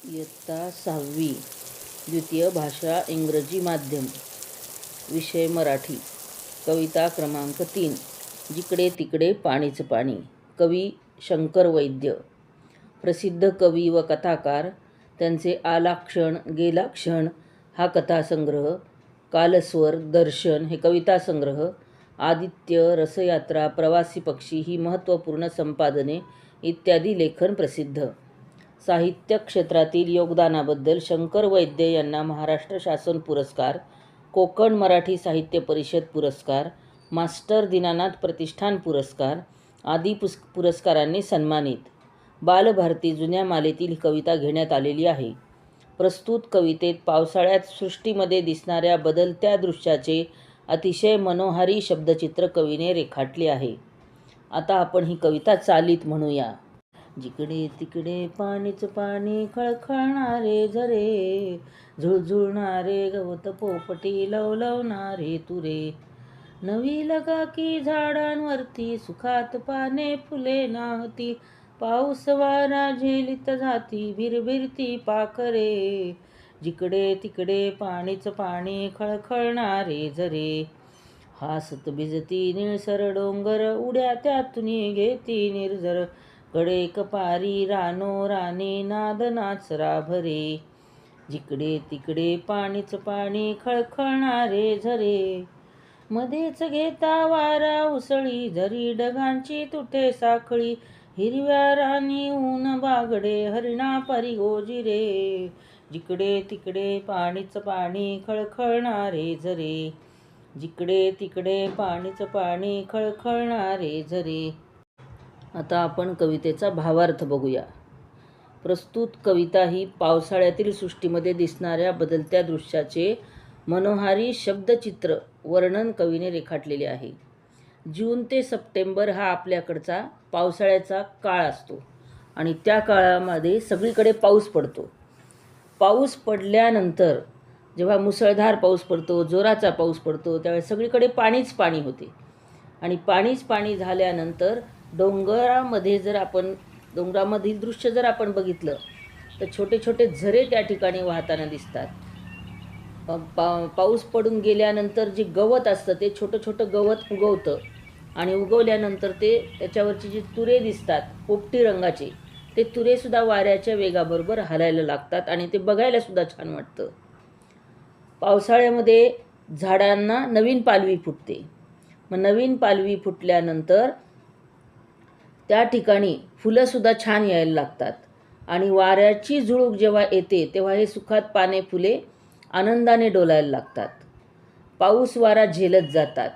इयत्ता 6वी, द्वितीय भाषा इंग्रजी माध्यम, विषय मराठी. कविता क्रमांक 3. जिकडे तिकडे पाणीच पाणी. कवी शंकर वैद्य. प्रसिद्ध कवी व कथाकार. त्यांचे आलाक्षण, गेलाक्षण हा कथासंग्रह, कालस्वर, दर्शन हे कवितासंग्रह, आदित्य, रसयात्रा, प्रवासी पक्षी ही महत्त्वपूर्ण संपादने इत्यादी लेखन प्रसिद्ध. साहित्य क्षेत्रातील योगदानाबद्दल शंकर वैद्य यांना महाराष्ट्र शासन पुरस्कार, कोकण मराठी साहित्य परिषद पुरस्कार, मास्टर दीनानाथ प्रतिष्ठान पुरस्कार आदी पुरस्कारांनी सन्मानित. बालभारती जुन्या मालेतील ही कविता घेण्यात आलेली आहे. प्रस्तुत कवितेत पावसाळ्यात सृष्टीमध्ये दिसणाऱ्या बदलत्या दृश्याचे अतिशय मनोहारी शब्दचित्र कवीने रेखाटले आहे. आता आपण ही कविता चालीत म्हणूया. जिकडे तिकडे पाणीच पाणी, खळखळणारे झरे, झुळझुळणारे गवत, पोपटी लवलवणारे तुरे, नवी लगाकी झाडांवरती, सुखात पाने फुले नाहती, पाऊस वारा झेलीत जाती, भिरभिरती पाखरे, जिकडे तिकडे पाणीच पाणी, खळखळणारे झरे, हासत भिजती निळसर डोंगर, उड्या त्यातून घेती निर्झर, कडेक पारी रानो राणे, नाद नाचरा भरे, जिकडे तिकडे पाणीच पाणी, खळखळणारे झरे, मध्येच घेता वारा उसळी, झरी ढगांची तुटे साखळी, हिरव्या रानी ऊन बागडे, हरिणा परी गोजिरे, जिकडे तिकडे पाणीच पाणी, खळखळणारे झरे, जिकडे तिकडे पाणीच पाणी, खळखळणारे झरे. आता आपण कवितेचा भावार्थ बघूया. प्रस्तुत कविता ही पावसाळ्यातील सृष्टीमध्ये दिसणाऱ्या बदलत्या दृश्याचे मनोहारी शब्दचित्र वर्णन कवीने रेखाटलेले आहे. जून ते सप्टेंबर हा आपल्याकडचा पावसाळ्याचा काळ असतो आणि त्या काळामध्ये सगळीकडे पाऊस पडतो. पाऊस पडल्यानंतर जेव्हा मुसळधार पाऊस पडतो, जोराचा पाऊस पडतो, त्यावेळेस सगळीकडे पाणीच पाणी होते आणि पाणीच पाणी झाल्यानंतर डोंगरामधील दृश्य जर आपण बघितलं तर छोटे छोटे झरे त्या ठिकाणी वाहताना दिसतात. पाऊस पडून गेल्यानंतर जे गवत असतं ते छोटं छोटं गवत उगवतं आणि उगवल्यानंतर त्याच्यावरचे जे तुरे दिसतात पोपटी रंगाचे, ते तुरेसुद्धा वाऱ्याच्या वेगाबरोबर हलायला लागतात आणि ते बघायलासुद्धा छान वाटतं. पावसाळ्यामध्ये झाडांना नवीन पालवी फुटते. मग नवीन पालवी फुटल्यानंतर त्या ठिकाणी फुलंसुद्धा छान यायला लागतात आणि वाऱ्याची झुळूक जेव्हा येते तेव्हा हे सुखात पाने फुले आनंदाने डोलायला लागतात. पाऊस वारा झेलत जातात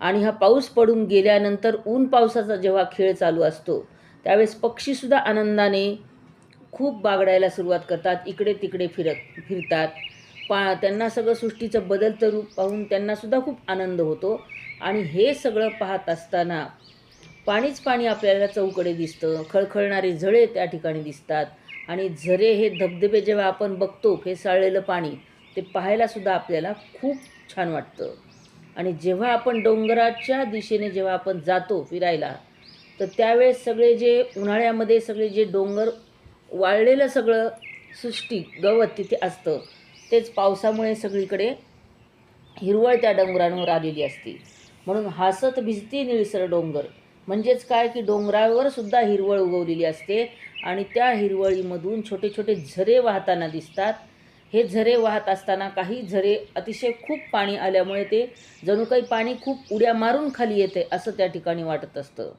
आणि हा पाऊस पडून गेल्यानंतर ऊन पावसाचा जेव्हा खेळ चालू असतो त्यावेळेस पक्षीसुद्धा आनंदाने खूप बागडायला सुरुवात करतात, इकडे तिकडे फिरतात. त्यांना सगळं सृष्टीचं बदलतं रूप पाहून त्यांनासुद्धा खूप आनंद होतो आणि हे सगळं पाहत असताना पाणीच पाणी आपल्याला चौकडे दिसतं, खळखळणारे झरे त्या ठिकाणी दिसतात आणि झरे हे धबधबे जेव्हा आपण बघतो फेसाळलेलं पाणी ते पाहायलासुद्धा आपल्याला खूप छान वाटतं. आणि जेव्हा आपण डोंगराच्या दिशेने जेव्हा आपण जातो फिरायला तर त्यावेळेस सगळे जे उन्हाळ्यामध्ये सगळे जे डोंगर वाळलेलं सगळं सृष्टी गवत तिथे असतं तेच पावसामुळे सगळीकडे हिरवळ त्या डोंगरांवर आलेली असते. म्हणून हासत भिजती निळसर डोंगर म्हणजेच काय की डोंगरावर सुद्धा हिरवळ उगवलेली असते आणि त्या हिरवळीमधून छोटे छोटे झरे वाहताना दिसतात. हे झरे वाहत असताना काही झरे अतिशय खूप पाणी आल्यामुळे ते जणू काही पाणी खूप उड्या मारून खाली येते असं त्या ठिकाणी वाटत असतं.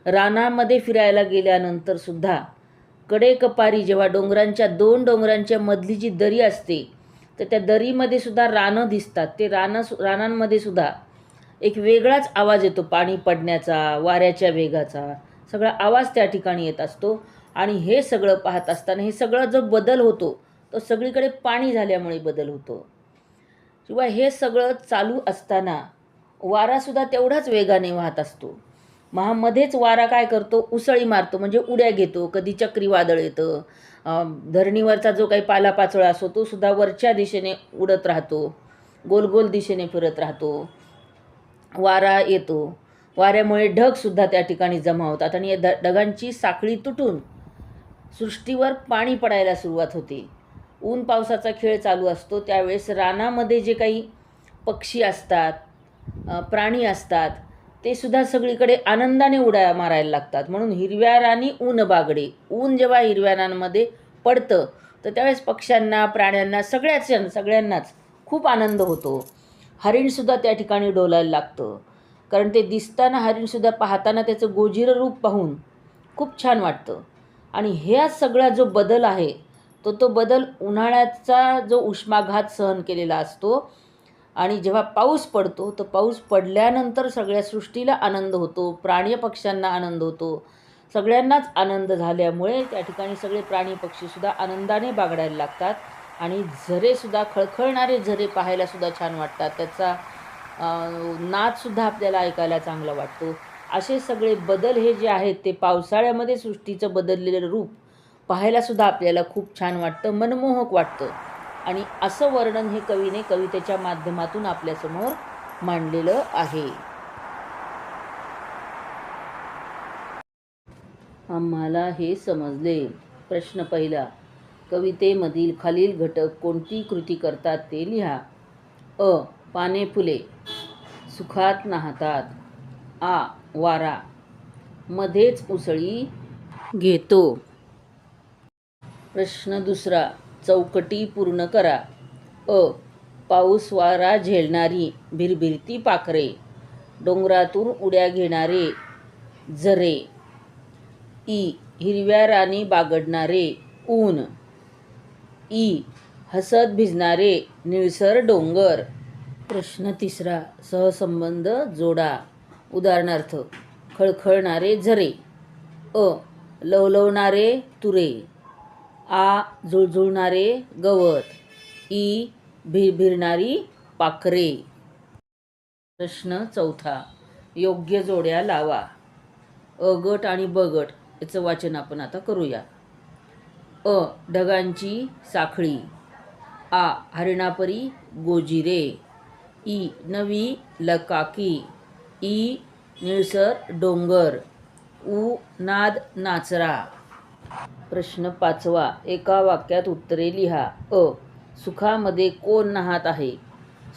रानामध्ये फिरायला गेल्यानंतर सुद्धा कडेकपारी जेव्हा दोन डोंगरांच्या मधली जी दरी असते तर त्या दरीमध्ये सुद्धा रानं दिसतात. ते रानांमध्ये सुद्धा एक वेगळाच आवाज येतो, पाणी पडण्याचा, वाऱ्याच्या वेगाचा सगळा आवाज त्या ठिकाणी येत असतो. आणि हे सगळं पाहत असताना हे सगळं जो बदल होतो तो सगळीकडे पाणी झाल्यामुळे बदल होतो. किंवा हे सगळं चालू असताना वारासुद्धा तेवढाच वेगाने वाहत असतो. मध्येच वारा काय करतो, उसळी मारतो म्हणजे उड्या घेतो, कधी चक्रीवादळ येतं, धरणीवरचा जो काही पालापाचोळा असतो तो सुद्धा वरच्या दिशेने उडत राहतो, गोल गोल दिशेने फिरत राहतो. वारा येतो, वाऱ्यामुळे ढगसुद्धा त्या ठिकाणी जमा होतात आणि या ढगांची साखळी तुटून सृष्टीवर पाणी पडायला सुरुवात होते. ऊन पावसाचा खेळ चालू असतो. त्यावेळेस रानामध्ये जे काही पक्षी असतात, प्राणी असतात, ते सुद्धा सगळीकडे आनंदाने उड्या मारायला लागतात. म्हणून हिरव्या रानी ऊन बागडे. ऊन जेव्हा हिरव्या रानामध्ये पडतं तर त्यावेळेस पक्ष्यांना, प्राण्यांना, सगळ्यांनाच खूप आनंद होतो. हरीणसुद्धा त्या ठिकाणी डोलायला लागतं. कारण ते दिसताना, हरीणसुद्धा पाहताना त्याचं गोजिरं रूप पाहून खूप छान वाटतं. आणि ह्या सगळा जो बदल आहे तो बदल उन्हाळ्याचा जो उष्माघात सहन केलेला असतो. आणि जेव्हा पाऊस पडतो तर पाऊस पडल्यानंतर सगळ्या सृष्टीला आनंद होतो, प्राणी पक्ष्यांना आनंद होतो. सगळ्यांनाच आनंद झाल्यामुळे त्या ठिकाणी सगळे प्राणी पक्षीसुद्धा आनंदाने बागडायला लागतात. आणि झरेसुद्धा, खळखळणारे झरे पाहायलासुद्धा छान वाटतात. त्याचा नादसुद्धा आपल्याला ऐकायला चांगला वाटतो. असे सगळे बदल हे जे आहेत ते पावसाळ्यामध्ये सृष्टीचं बदललेलं रूप पाहायलासुद्धा आपल्याला खूप छान वाटतं, मनमोहक वाटतं. आणि असं वर्णन हे कवीने कवितेच्या माध्यमातून आपल्यासमोर मांडलेलं आहे. आम्हाला हे समजले. प्रश्न पहिला. कवितेमधील खालील घटक कोणती कृती करतात ते लिहा. अ. पाने फुले सुखात नाहतात. आ. वारा मध्येच उसळी घेतो. प्रश्न दुसरा. चौकटी पूर्ण करा. अ. पाऊस वारा झेलणारी भिरभिरती पाखरे. डोंगरातून उड्या घेणारे झरे. ई. हिरव्या रानी बागडणारे ऊन. ई. हसत भिजणारे निळसर डोंगर. प्रश्न तिसरा. सहसंबंध जोडा. उदाहरणार्थ. खळखळणारे झरे. अ. लवलवणारे तुरे. आ. झुळझुळणारे गवत. ई. भिरभिरणारी पाखरे. प्रश्न चौथा. योग्य जोड्या लावा. अ गट आणि ब गट याचं वाचन आपण आता करूया. अ. ढगांची साखळी. आ. हरिणापरी गोजिरे. ई. नवी लकाकी. ई. निळसर डोंगर. उ. नाद नाचरा. प्रश्न पाचवा. एका वाक्यात उत्तरे लिहा. अ. सुखामध्ये कोण नाहत आहे?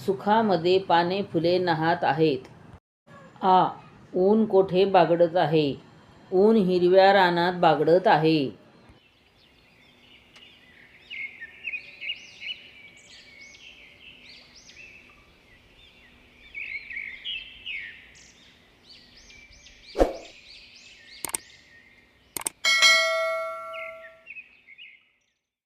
सुखामध्ये पाने फुले नाहत आहेत. आ. ऊन कोठे बागडत आहे? ऊन हिरव्या रानात बागडत आहे.